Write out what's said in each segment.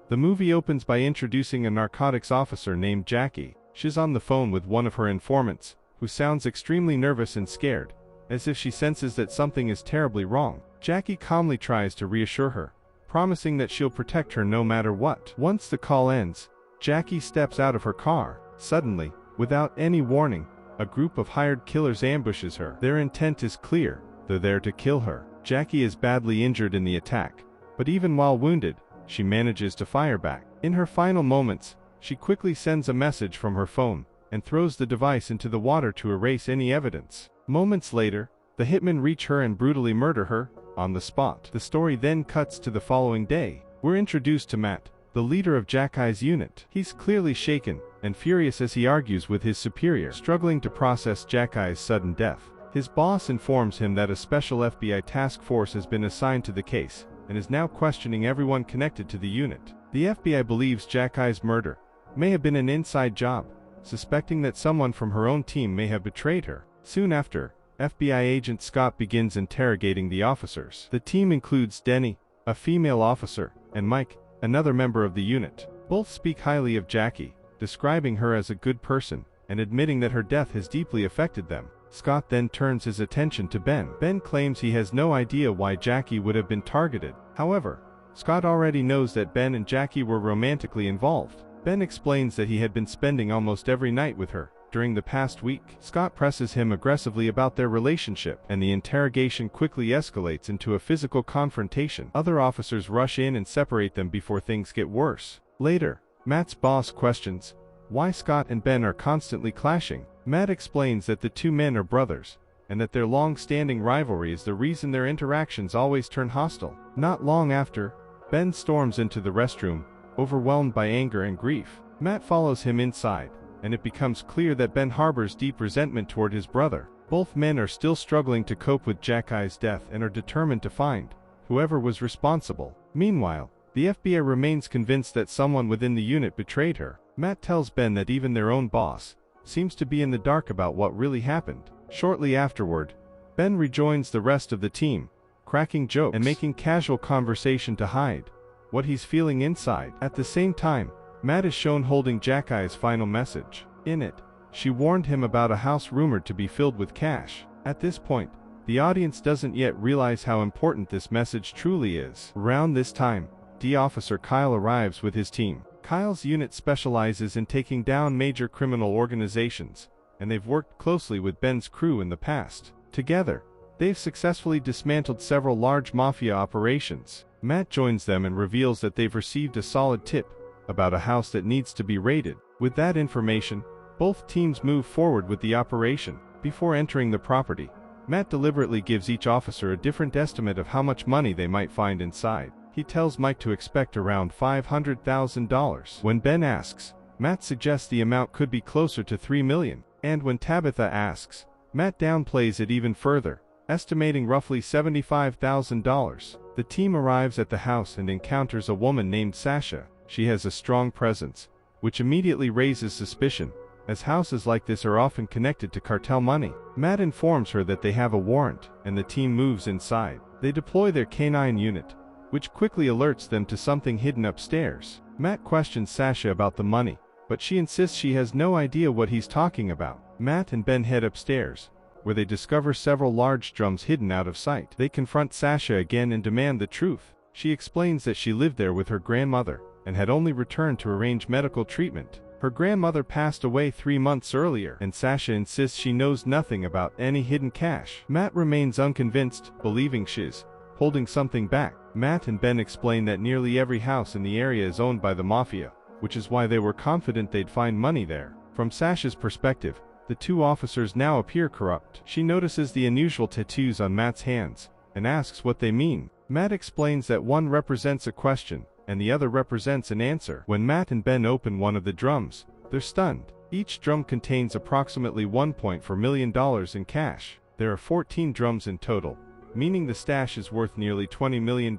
The movie opens by introducing a narcotics officer named Jackie. She's on the phone with one of her informants, who sounds extremely nervous and scared, as if she senses that something is terribly wrong. Jackie calmly tries to reassure her, promising that she'll protect her no matter what. Once the call ends, Jackie steps out of her car. Suddenly, without any warning, a group of hired killers ambushes her. Their intent is clear: they're there to kill her. Jackie is badly injured in the attack, but even while wounded, she manages to fire back. In her final moments, she quickly sends a message from her phone and throws the device into the water to erase any evidence. Moments later, the hitmen reach her and brutally murder her on the spot. The story then cuts to the following day. We're introduced to Matt, the leader of Jackie's unit. He's clearly shaken and furious as he argues with his superior, struggling to process Jackie's sudden death. His boss informs him that a special FBI task force has been assigned to the case and is now questioning everyone connected to the unit. The FBI believes Jackie's murder may have been an inside job, suspecting that someone from her own team may have betrayed her. Soon after, FBI agent Scott begins interrogating the officers. The team includes Denny, a female officer, and Mike, another member of the unit. Both speak highly of Jackie, describing her as a good person and admitting that her death has deeply affected them. Scott then turns his attention to Ben. Ben claims he has no idea why Jackie would have been targeted. However, Scott already knows that Ben and Jackie were romantically involved. Ben explains that he had been spending almost every night with her during the past week. Scott presses him aggressively about their relationship, and the interrogation quickly escalates into a physical confrontation. Other officers rush in and separate them before things get worse. Later, Matt's boss questions why Scott and Ben are constantly clashing. Matt explains that the two men are brothers, and that their long-standing rivalry is the reason their interactions always turn hostile. Not long after, Ben storms into the restroom, overwhelmed by anger and grief. Matt follows him inside, and it becomes clear that Ben harbors deep resentment toward his brother. Both men are still struggling to cope with Jackie's death and are determined to find whoever was responsible. Meanwhile, the FBI remains convinced that someone within the unit betrayed her. Matt tells Ben that even their own boss seems to be in the dark about what really happened. Shortly afterward, Ben rejoins the rest of the team, cracking jokes and making casual conversation to hide what he's feeling inside. At the same time, Matt is shown holding Jackie's final message. In it, she warned him about a house rumored to be filled with cash. At this point, the audience doesn't yet realize how important this message truly is. Around this time, Officer Kyle arrives with his team. Kyle's unit specializes in taking down major criminal organizations, and they've worked closely with Ben's crew in the past. Together, they've successfully dismantled several large mafia operations. Matt joins them and reveals that they've received a solid tip about a house that needs to be raided. With that information, both teams move forward with the operation. Before entering the property, Matt deliberately gives each officer a different estimate of how much money they might find inside. He tells Mike to expect around $500,000. When Ben asks, Matt suggests the amount could be closer to $3 million. And when Tabitha asks, Matt downplays it even further, estimating roughly $75,000. The team arrives at the house and encounters a woman named Sasha. She has a strong presence, which immediately raises suspicion, as houses like this are often connected to cartel money. Matt informs her that they have a warrant, and the team moves inside. They deploy their canine unit, which quickly alerts them to something hidden upstairs. Matt questions Sasha about the money, but she insists she has no idea what he's talking about. Matt and Ben head upstairs, where they discover several large drums hidden out of sight. They confront Sasha again and demand the truth. She explains that she lived there with her grandmother, and had only returned to arrange medical treatment. Her grandmother passed away 3 months earlier, and Sasha insists she knows nothing about any hidden cash. Matt remains unconvinced, believing she's holding something back. Matt and Ben explain that nearly every house in the area is owned by the mafia, which is why they were confident they'd find money there. From Sasha's perspective, the two officers now appear corrupt. She notices the unusual tattoos on Matt's hands, and asks what they mean. Matt explains that one represents a question, and the other represents an answer. When Matt and Ben open one of the drums, they're stunned. Each drum contains approximately $1.4 million in cash. There are 14 drums in total, meaning the stash is worth nearly $20 million.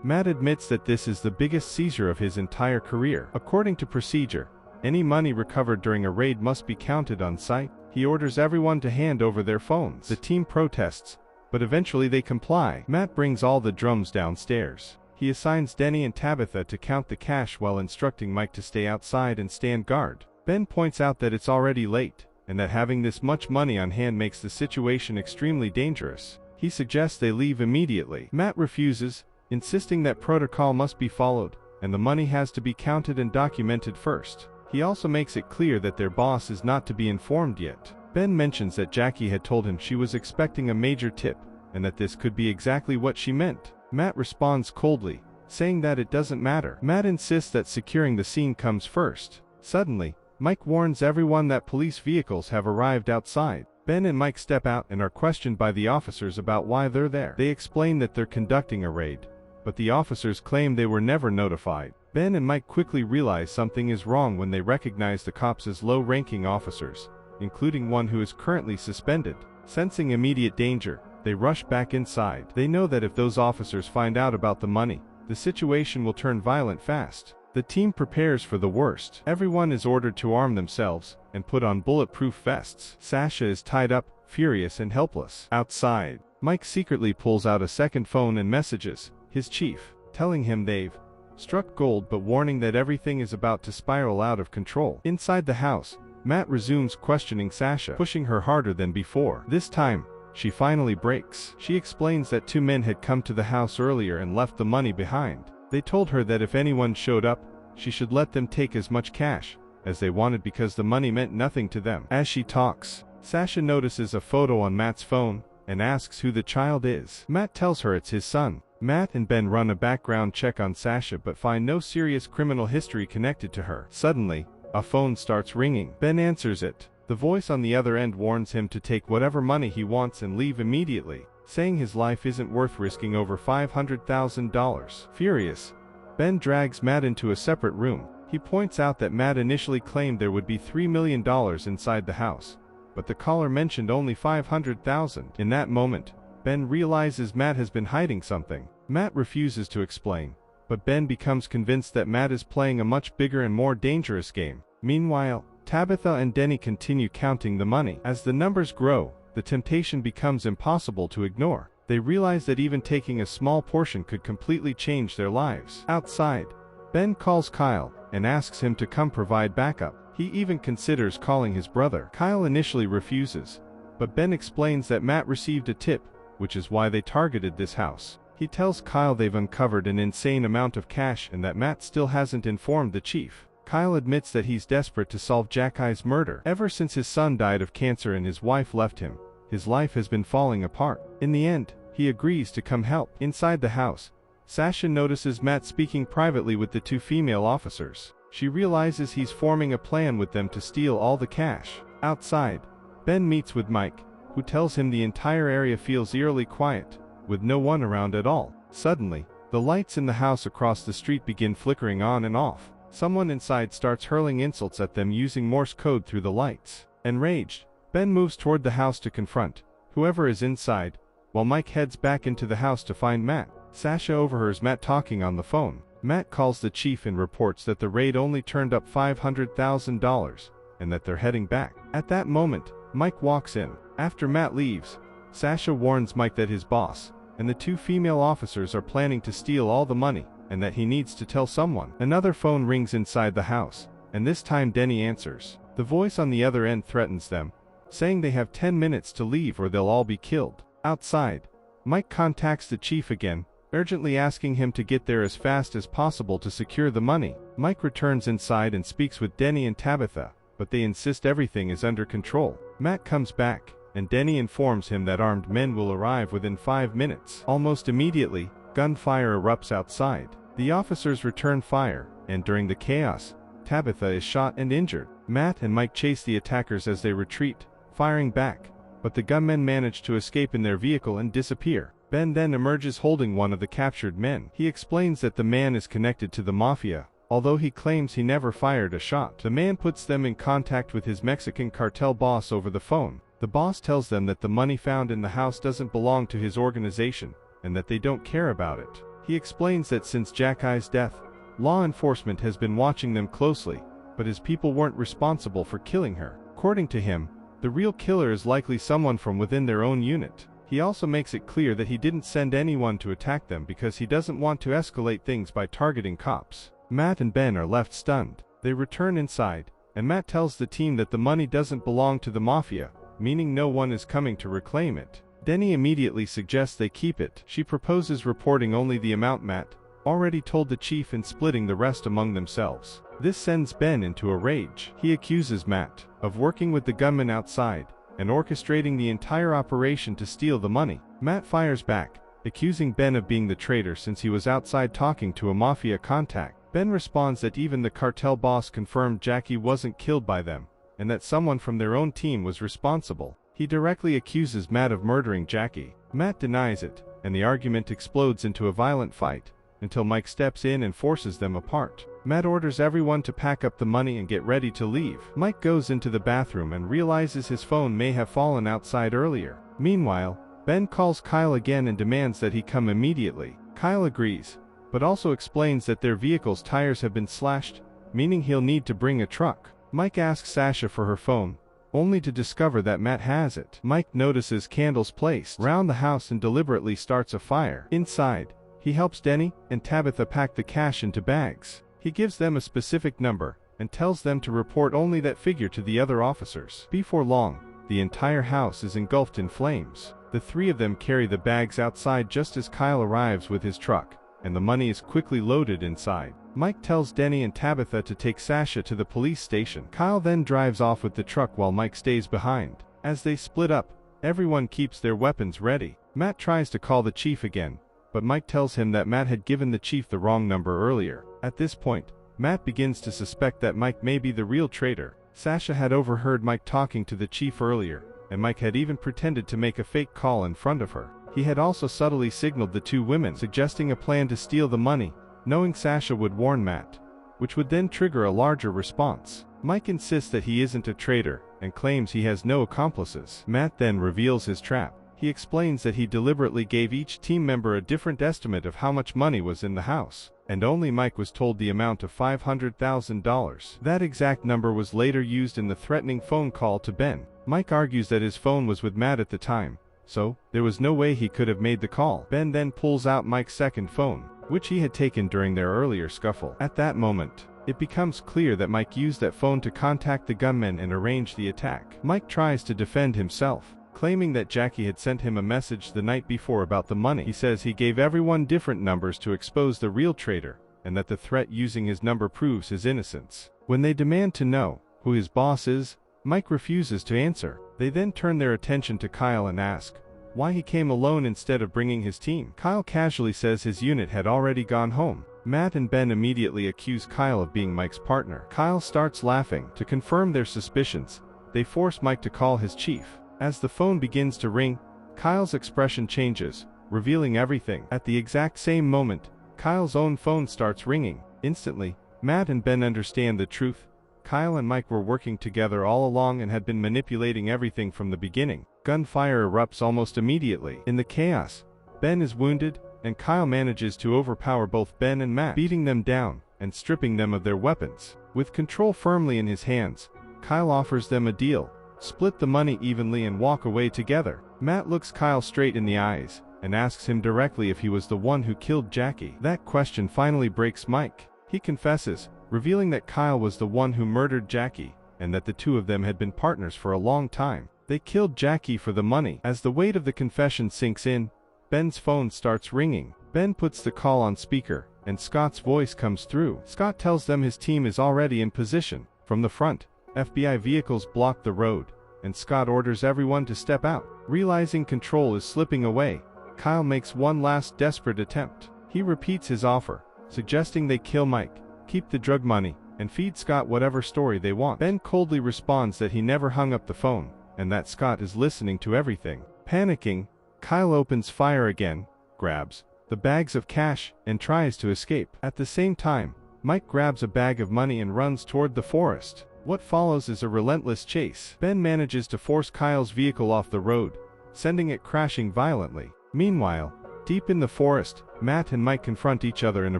Matt admits that this is the biggest seizure of his entire career. According to procedure, any money recovered during a raid must be counted on site. He orders everyone to hand over their phones. The team protests, but eventually they comply. Matt brings all the drums downstairs. He assigns Denny and Tabitha to count the cash while instructing Mike to stay outside and stand guard. Ben points out that it's already late, and that having this much money on hand makes the situation extremely dangerous. He suggests they leave immediately. Matt refuses, insisting that protocol must be followed, and the money has to be counted and documented first. He also makes it clear that their boss is not to be informed yet. Ben mentions that Jackie had told him she was expecting a major tip, and that this could be exactly what she meant. Matt responds coldly, saying that it doesn't matter. Matt insists that securing the scene comes first. Suddenly, Mike warns everyone that police vehicles have arrived outside. Ben and Mike step out and are questioned by the officers about why they're there. They explain that they're conducting a raid, but the officers claim they were never notified. Ben and Mike quickly realize something is wrong when they recognize the cops as low-ranking officers, including one who is currently suspended. Sensing immediate danger, they rush back inside. They know that if those officers find out about the money, the situation will turn violent fast. The team prepares for the worst. Everyone is ordered to arm themselves and put on bulletproof vests. Sasha is tied up, furious and helpless. Outside, Mike secretly pulls out a second phone and messages his chief, telling him they've struck gold but warning that everything is about to spiral out of control. Inside the house, Matt resumes questioning Sasha, pushing her harder than before. This time, she finally breaks. She explains that two men had come to the house earlier and left the money behind. They told her that if anyone showed up, she should let them take as much cash as they wanted because the money meant nothing to them. As she talks, Sasha notices a photo on Matt's phone and asks who the child is. Matt tells her it's his son. Matt and Ben run a background check on Sasha but find no serious criminal history connected to her. Suddenly, a phone starts ringing. Ben answers it. The voice on the other end warns him to take whatever money he wants and leave immediately, saying his life isn't worth risking over $500,000. Furious, Ben drags Matt into a separate room. He points out that Matt initially claimed there would be $3 million inside the house, but the caller mentioned only $500,000. In that moment, Ben realizes Matt has been hiding something. Matt refuses to explain, but Ben becomes convinced that Matt is playing a much bigger and more dangerous game. Meanwhile, Tabitha and Denny continue counting the money. As the numbers grow, the temptation becomes impossible to ignore. They realize that even taking a small portion could completely change their lives. Outside, Ben calls Kyle and asks him to come provide backup. He even considers calling his brother. Kyle initially refuses, but Ben explains that Matt received a tip, which is why they targeted this house. He tells Kyle they've uncovered an insane amount of cash and that Matt still hasn't informed the chief. Kyle admits that he's desperate to solve Jackie's murder. Ever since his son died of cancer and his wife left him, his life has been falling apart. In the end, he agrees to come help. Inside the house, Sasha notices Matt speaking privately with the two female officers. She realizes he's forming a plan with them to steal all the cash. Outside, Ben meets with Mike, who tells him the entire area feels eerily quiet, with no one around at all. Suddenly, the lights in the house across the street begin flickering on and off. Someone inside starts hurling insults at them using Morse code through the lights. Enraged, Ben moves toward the house to confront whoever is inside, while Mike heads back into the house to find Matt. Sasha overhears Matt talking on the phone. Matt calls the chief and reports that the raid only turned up $500,000, and that they're heading back. At that moment, Mike walks in. After Matt leaves, Sasha warns Mike that his boss and the two female officers are planning to steal all the money, and that he needs to tell someone. Another phone rings inside the house, and this time Denny answers. The voice on the other end threatens them, saying they have 10 minutes to leave or they'll all be killed. Outside, Mike contacts the chief again, urgently asking him to get there as fast as possible to secure the money. Mike returns inside and speaks with Denny and Tabitha, but they insist everything is under control. Matt comes back, and Denny informs him that armed men will arrive within 5 minutes. Almost immediately, gunfire erupts outside. The officers return fire, and during the chaos, Tabitha is shot and injured. Matt and Mike chase the attackers as they retreat, firing back, but the gunmen manage to escape in their vehicle and disappear. Ben then emerges holding one of the captured men. He explains that the man is connected to the mafia, although he claims he never fired a shot. The man puts them in contact with his Mexican cartel boss over the phone. The boss tells them that the money found in the house doesn't belong to his organization, and that they don't care about it. He explains that since Jackie's death, law enforcement has been watching them closely, but his people weren't responsible for killing her. According to him, the real killer is likely someone from within their own unit. He also makes it clear that he didn't send anyone to attack them because he doesn't want to escalate things by targeting cops. Matt and Ben are left stunned. They return inside, and Matt tells the team that the money doesn't belong to the mafia, meaning no one is coming to reclaim it. Denny immediately suggests they keep it. She proposes reporting only the amount Matt already told the chief and splitting the rest among themselves. This sends Ben into a rage. He accuses Matt of working with the gunman outside and orchestrating the entire operation to steal the money. Matt fires back, accusing Ben of being the traitor since he was outside talking to a mafia contact. Ben responds that even the cartel boss confirmed Jackie wasn't killed by them, and that someone from their own team was responsible. He directly accuses Matt of murdering Jackie. Matt denies it, and the argument explodes into a violent fight, until Mike steps in and forces them apart. Matt orders everyone to pack up the money and get ready to leave. Mike goes into the bathroom and realizes his phone may have fallen outside earlier. Meanwhile, Ben calls Kyle again and demands that he come immediately. Kyle agrees, but also explains that their vehicle's tires have been slashed, meaning he'll need to bring a truck. Mike asks Sasha for her phone, only to discover that Matt has it. Mike notices candles placed around the house and deliberately starts a fire. Inside, he helps Denny and Tabitha pack the cash into bags. He gives them a specific number and tells them to report only that figure to the other officers. Before long, the entire house is engulfed in flames. The three of them carry the bags outside just as Kyle arrives with his truck, and the money is quickly loaded inside. Mike tells Denny and Tabitha to take Sasha to the police station. Kyle then drives off with the truck while Mike stays behind. As they split up, everyone keeps their weapons ready. Matt tries to call the chief again, but Mike tells him that Matt had given the chief the wrong number earlier. At this point, Matt begins to suspect that Mike may be the real traitor. Sasha had overheard Mike talking to the chief earlier, and Mike had even pretended to make a fake call in front of her. He had also subtly signaled the two women, suggesting a plan to steal the money, knowing Sasha would warn Matt, which would then trigger a larger response. Mike insists that he isn't a traitor, and claims he has no accomplices. Matt then reveals his trap. He explains that he deliberately gave each team member a different estimate of how much money was in the house, and only Mike was told the amount of $500,000. That exact number was later used in the threatening phone call to Ben. Mike argues that his phone was with Matt at the time, so there was no way he could have made the call. Ben then pulls out Mike's second phone, which he had taken during their earlier scuffle. At that moment, it becomes clear that Mike used that phone to contact the gunmen and arrange the attack. Mike tries to defend himself, claiming that Jackie had sent him a message the night before about the money. He says he gave everyone different numbers to expose the real traitor, and that the threat using his number proves his innocence. When they demand to know who his boss is, Mike refuses to answer. They then turn their attention to Kyle and ask why he came alone instead of bringing his team. Kyle casually says his unit had already gone home. Matt and Ben immediately accuse Kyle of being Mike's partner. Kyle starts laughing. To confirm their suspicions, they force Mike to call his chief. As the phone begins to ring, Kyle's expression changes, revealing everything. At the exact same moment, Kyle's own phone starts ringing. Instantly, Matt and Ben understand the truth. Kyle and Mike were working together all along and had been manipulating everything from the beginning. Gunfire erupts almost immediately. In the chaos, Ben is wounded, and Kyle manages to overpower both Ben and Matt, beating them down and stripping them of their weapons. With control firmly in his hands, Kyle offers them a deal: split the money evenly and walk away together. Matt looks Kyle straight in the eyes and asks him directly if he was the one who killed Jackie. That question finally breaks Mike. He confesses, revealing that Kyle was the one who murdered Jackie, and that the two of them had been partners for a long time. They killed Jackie for the money. As the weight of the confession sinks in, Ben's phone starts ringing. Ben puts the call on speaker, and Scott's voice comes through. Scott tells them his team is already in position. From the front, FBI vehicles block the road, and Scott orders everyone to step out. Realizing control is slipping away, Kyle makes one last desperate attempt. He repeats his offer, suggesting they kill Mike, keep the drug money, and feed Scott whatever story they want. Ben coldly responds that he never hung up the phone, and that Scott is listening to everything. Panicking, Kyle opens fire again, grabs the bags of cash, and tries to escape. At the same time, Mike grabs a bag of money and runs toward the forest. What follows is a relentless chase. Ben manages to force Kyle's vehicle off the road, sending it crashing violently. Meanwhile, deep in the forest, Matt and Mike confront each other in a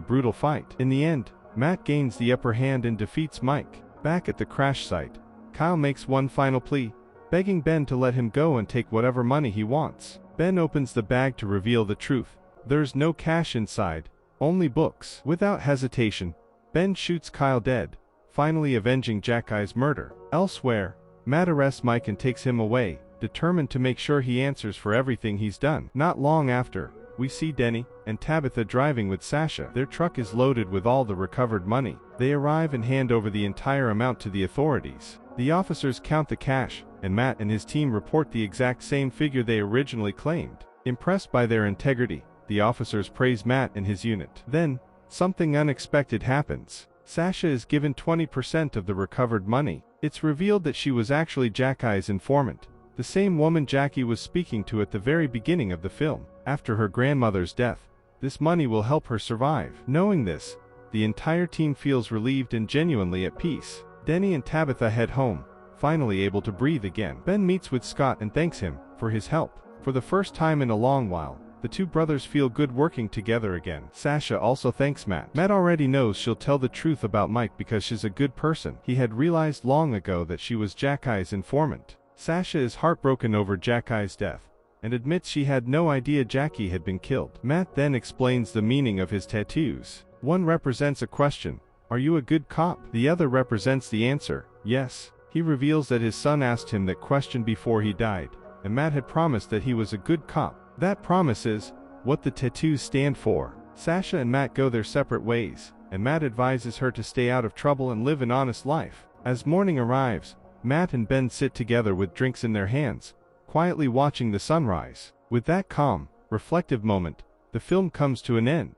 brutal fight. In the end, Matt gains the upper hand and defeats Mike. Back at the crash site, Kyle makes one final plea, begging Ben to let him go and take whatever money he wants. Ben opens the bag to reveal the truth. There's no cash inside, only books. Without hesitation, Ben shoots Kyle dead, finally avenging Jackie's murder. Elsewhere, Matt arrests Mike and takes him away, determined to make sure he answers for everything he's done. Not long after, we see Denny and Tabitha driving with Sasha. Their truck is loaded with all the recovered money. They arrive and hand over the entire amount to the authorities. The officers count the cash, and Matt and his team report the exact same figure they originally claimed. Impressed by their integrity, the officers praise Matt and his unit. Then, something unexpected happens. Sasha is given 20% of the recovered money. It's revealed that she was actually Jackie's informant, the same woman Jackie was speaking to at the very beginning of the film. After her grandmother's death, this money will help her survive. Knowing this, the entire team feels relieved and genuinely at peace. Denny and Tabitha head home, finally able to breathe again. Ben meets with Scott and thanks him for his help. For the first time in a long while, the two brothers feel good working together again. Sasha also thanks Matt. Matt already knows she'll tell the truth about Mike because she's a good person. He had realized long ago that she was Jackie's informant. Sasha is heartbroken over Jackie's death and admits she had no idea Jackie had been killed. Matt then explains the meaning of his tattoos. One represents a question, "Are you a good cop?" The other represents the answer, "Yes." He reveals that his son asked him that question before he died, and Matt had promised that he was a good cop. That promise is what the tattoos stand for. Sasha and Matt go their separate ways, and Matt advises her to stay out of trouble and live an honest life. As morning arrives, Matt and Ben sit together with drinks in their hands, quietly watching the sunrise. With that calm, reflective moment, the film comes to an end.